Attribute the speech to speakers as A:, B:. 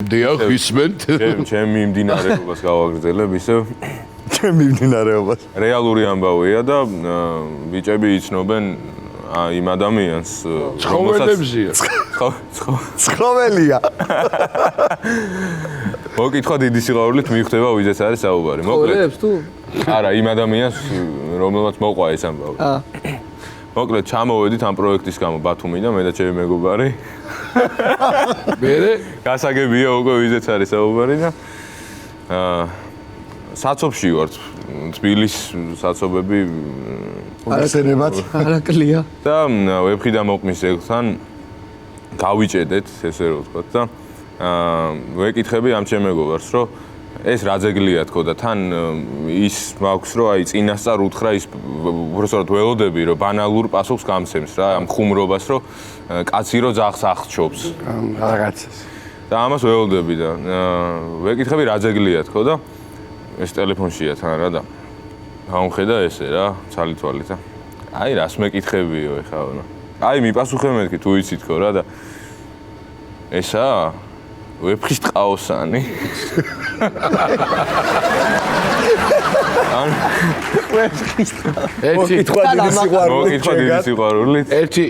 A: დიახ, ისმენთ.
B: ჩემი მიმდინარეობას გავაგრძელებ ისევ.
C: ჩემი მიმდინარეობას.
B: რეალური ამბავია და ბიჭები იცნობენ იმ ადამიანს,
A: ცხოველებზია.
C: ცხოველია.
B: მოკითხვა დიდი სიყვარულით მიხვდება ვიზეც არის საუბარი.
D: მოკლედ თუ?
B: არა, იმ ადამიანს, რომელმაც მოყვა ეს ამბავი. მოკლედ ჩამოვედით ამ პროექტის გამო ბათუმიდან მე და ჩემი მეგობარი.
A: მერე
B: გასაგებია უკვე ვიზეც არის საუბარი და საცობში ვართ. თბილისის საცობები
C: არასენებად.
D: არაკლია.
B: და ვებხიდან მოყმის ეგთან გავიჭედეთ, ესე რომ ვთქვათ და ვეკითხები ამ ჩემ მეგობარს, რომ ეს რა ძეგლია თქო და თან ის მაქვს რომ აი წინასწარ უთხრა ის უბრალოდ ველოდები რომ ბანალურ პასუხს გამცემს რა ამ ხუმრობას რომ კაცი რომ ძაღს აღჩობს
C: რაღაცას
B: და ამას ველოდები და ვეკითხები რა ძეგლია თქო და ეს ტელეფონშია თან რა და გამხედა ესე რა ცალითვალით და აი რას მეკითხებიო ეხლა აი მიპასუხე მეთქი თუ იცი თქო რა და ესა ვეფხის ტყაოსანი.
C: მოკითხვა დიდი სიყვარულით.
A: ერთი